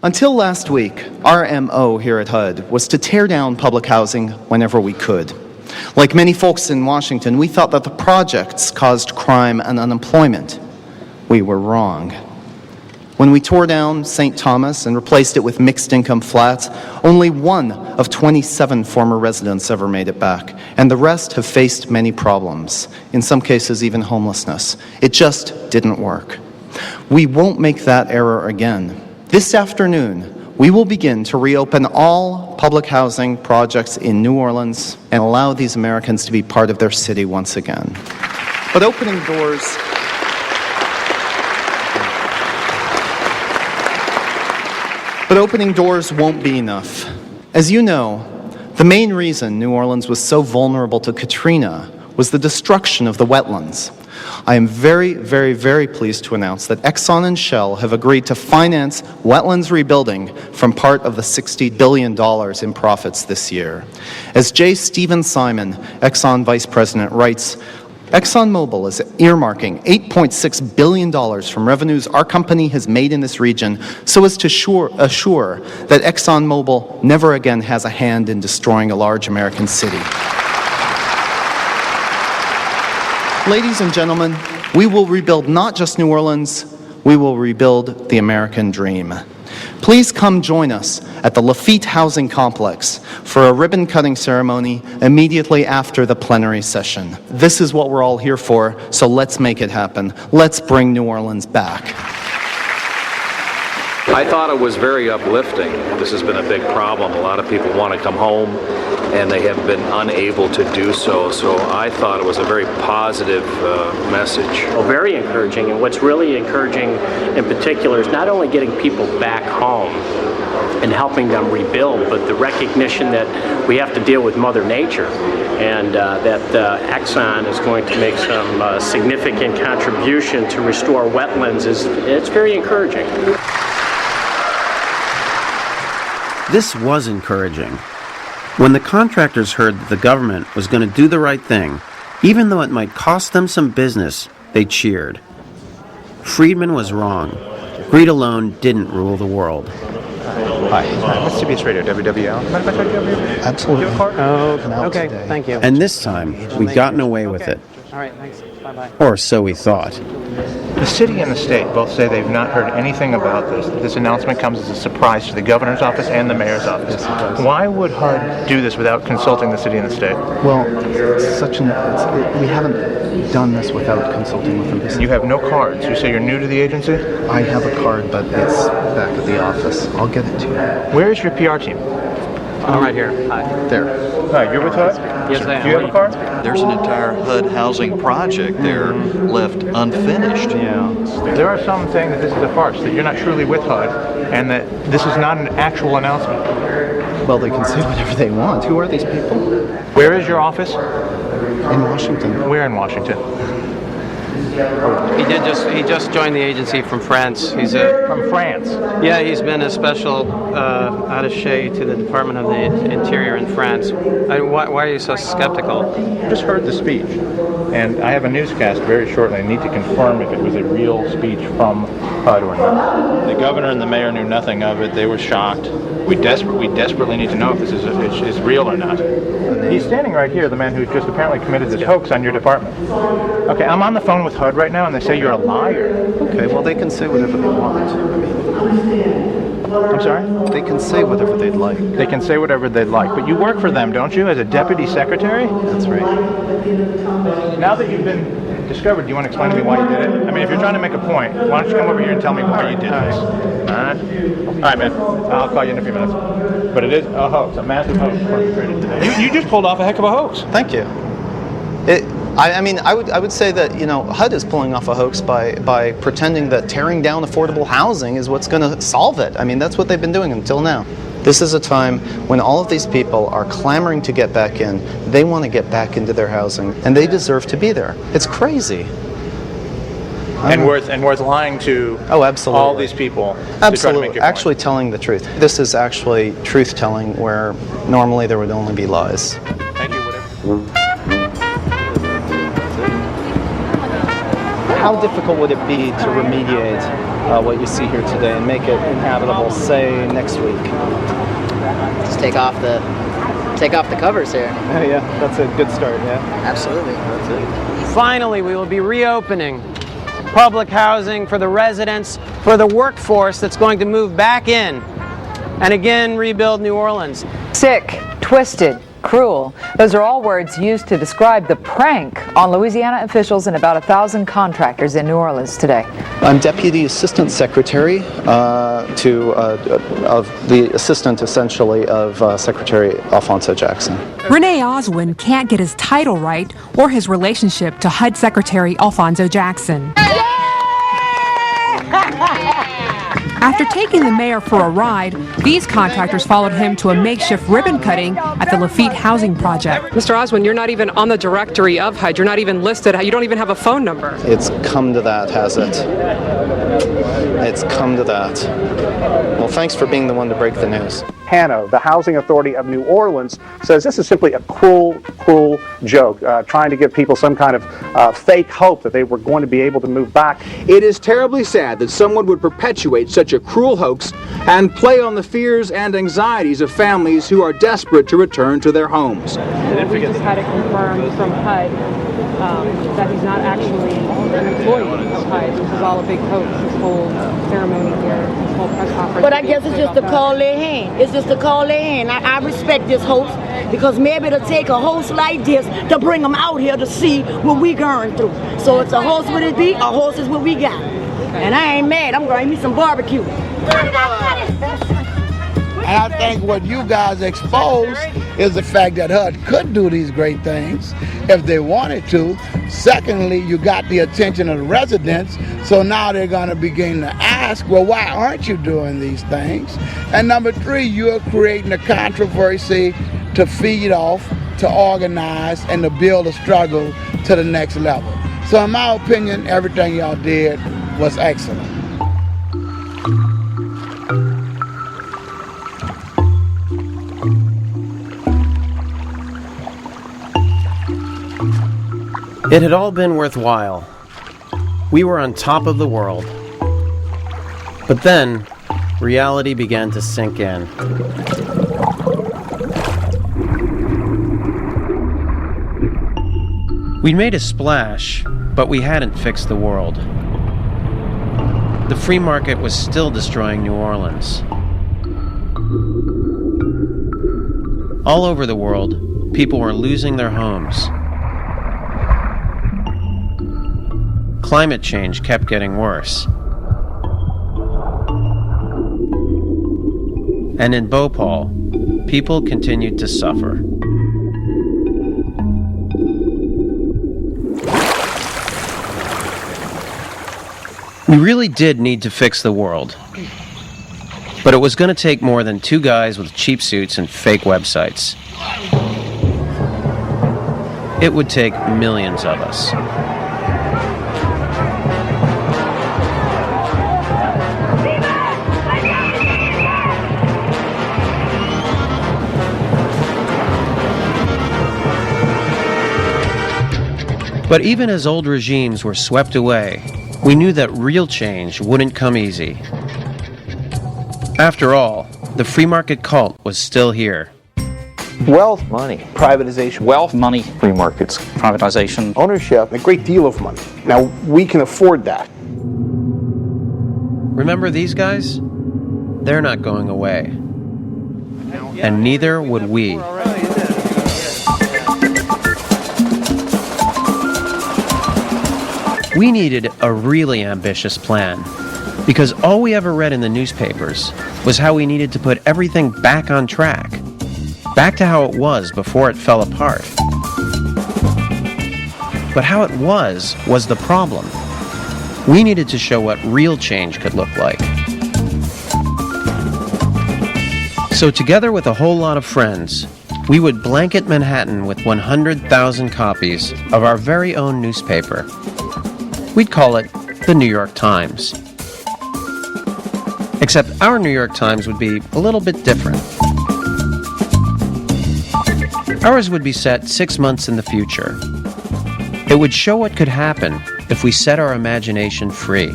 Until last week, our MO here at HUD was to tear down public housing whenever we could. Like many folks in Washington, we thought that the projects caused crime and unemployment. We were wrong. When we tore down St. Thomas and replaced it with mixed-income flats, only 1 of 27 former residents ever made it back, and the rest have faced many problems, in some cases even homelessness. It just didn't work. We won't make that error again. This afternoon, we will begin to reopen all public housing projects in New Orleans and allow these Americans to be part of their city once again. But opening doors won't be enough. As you know, the main reason New Orleans was so vulnerable to Katrina was the destruction of the wetlands. I am very, very, very pleased to announce that Exxon and Shell have agreed to finance wetlands rebuilding from part of the $60 billion in profits this year. As J. Stephen Simon, Exxon Vice President, writes, ExxonMobil is earmarking $8.6 billion from revenues our company has made in this region so as to assure that ExxonMobil never again has a hand in destroying a large American city. Ladies and gentlemen, we will rebuild not just New Orleans, we will rebuild the American dream. Please come join us at the Lafitte Housing Complex for a ribbon-cutting ceremony immediately after the plenary session. This is what we're all here for, so let's make it happen. Let's bring New Orleans back. I thought it was very uplifting. This has been a big problem. A lot of people want to come home and they have been unable to do so. So I thought it was a very positive message. Well, very encouraging. And what's really encouraging in particular is not only getting people back home and helping them rebuild, but the recognition that we have to deal with Mother Nature and that Exxon is going to make some significant contribution to restore wetlands. It's very encouraging. This was encouraging. When the contractors heard that the government was going to do the right thing, even though it might cost them some business, they cheered. Friedman was wrong. Greed alone didn't rule the world. Hi, what's CBS Radio, WWL? Mind if I talk to you over here? Absolutely. Do you have a card? Okay, thank you. And this time, we'd gotten away with it. All right, thanks. Bye-bye. Or so we thought. The city and the state both say they've not heard anything about this. This announcement comes as a surprise to the governor's office and the mayor's office. Why would HUD do this without consulting the city and the state? Well, we haven't done this without consulting with them. You have no cards. You say you're new to the agency? I have a card, but it's back at the office. I'll get it to you. Where's your PR team? I'm right here. Hi. There. Hi, you're with HUD? Yes, I am. Do you have a card? There's an entire HUD housing project there left unfinished. Yeah. There are some saying that this is a farce, that you're not truly with HUD, and that this is not an actual announcement. Well, they can say whatever they want. Who are these people? Where is your office? In Washington. Where in Washington? He just joined the agency from France. He's From France. he's been a special attaché to the Department of the Interior in France. Why are you so skeptical? I just heard the speech, and I have a newscast very shortly. I need to confirm if it was a real speech from HUD or not. The governor and the mayor knew nothing of it. They were shocked. We desperately need to know if this is real or not. He's standing right here, the man who just apparently committed this hoax on your department. Okay, I'm on the phone with HUD right now, and they say you're a liar. Okay, well, they can say whatever they want. I'm sorry? They can say whatever they'd like. They can say whatever they'd like, but you work for them, don't you, as a deputy secretary? That's right. Now that you've been discovered, do you want to explain to me why you did it? I mean, if you're trying to make a point, why don't you come over here and tell me why you did this? All right, man. I'll call you in a few minutes. But it is a hoax, a massive hoax perpetrated today. You just pulled off a heck of a hoax. Thank you. I would say that, HUD is pulling off a hoax by pretending that tearing down affordable housing is what's going to solve it. I mean, that's what they've been doing until now. This is a time when all of these people are clamoring to get back in. They want to get back into their housing, and they deserve to be there. It's crazy. And worth lying to absolutely. all these people. Absolutely. Actually telling the truth. This is actually truth-telling where normally there would only be lies. Thank you. How difficult would it be to remediate what you see here today and make it inhabitable, say, next week. Just take off the covers here. Yeah, that's a good start, yeah. Absolutely. That's it. Finally, we will be reopening public housing for the residents, for the workforce that's going to move back in and again rebuild New Orleans. Sick, twisted, cruel. Those are all words used to describe the prank on Louisiana officials and about 1,000 contractors in New Orleans today. I'm Deputy Assistant Secretary of the assistant, essentially, of Secretary Alphonso Jackson. Renee Oswin can't get his title right or his relationship to HUD Secretary Alphonso Jackson. After taking the mayor for a ride, these contractors followed him to a makeshift ribbon cutting at the Lafitte Housing Project. Mr. Oswin, you're not even on the directory of HUD. You're not even listed. You don't even have a phone number. It's come to that, has it? It's come to that. Well, thanks for being the one to break the news. Hano, the Housing Authority of New Orleans, says this is simply a cruel joke, trying to give people some kind of fake hope that they were going to be able to move back. It is terribly sad that someone would perpetuate such a cruel hoax and play on the fears and anxieties of families who are desperate to return to their homes. We just had it confirmed from HUD that he's not actually an employee of HUD. This is all a big hoax, this whole ceremony here, this whole press conference. But I guess it's just to call their hand. It's just to call their hand. I respect this host because maybe it'll take a host like this to bring them out here to see what we going through. So it's a host what it be, a host is what we got. And I ain't mad. I'm going to eat me some barbecue. And I think what you guys exposed is the fact that HUD could do these great things if they wanted to. Secondly, you got the attention of the residents, so now they're going to begin to ask, well, why aren't you doing these things? And number three, you're creating a controversy to feed off, to organize, and to build a struggle to the next level. So in my opinion, everything y'all did was excellent. It had all been worthwhile. We were on top of the world. But then, reality began to sink in. We'd made a splash, but we hadn't fixed the world. The free market was still destroying New Orleans. All over the world, people were losing their homes. Climate change kept getting worse. And in Bhopal, people continued to suffer. We really did need to fix the world. But it was going to take more than two guys with cheap suits and fake websites. It would take millions of us. But even as old regimes were swept away, we knew that real change wouldn't come easy. After all, the free market cult was still here. Wealth, money, privatization, wealth, money, free markets, privatization, ownership, a great deal of money. Now, we can afford that. Remember these guys? They're not going away. And neither would we. We needed a really ambitious plan, because all we ever read in the newspapers was how we needed to put everything back on track, back to how it was before it fell apart. But how it was the problem. We needed to show what real change could look like. So together with a whole lot of friends, we would blanket Manhattan with 100,000 copies of our very own newspaper. We'd call it the New York Times. Except our New York Times would be a little bit different. Ours would be set 6 months in the future. It would show what could happen if we set our imagination free.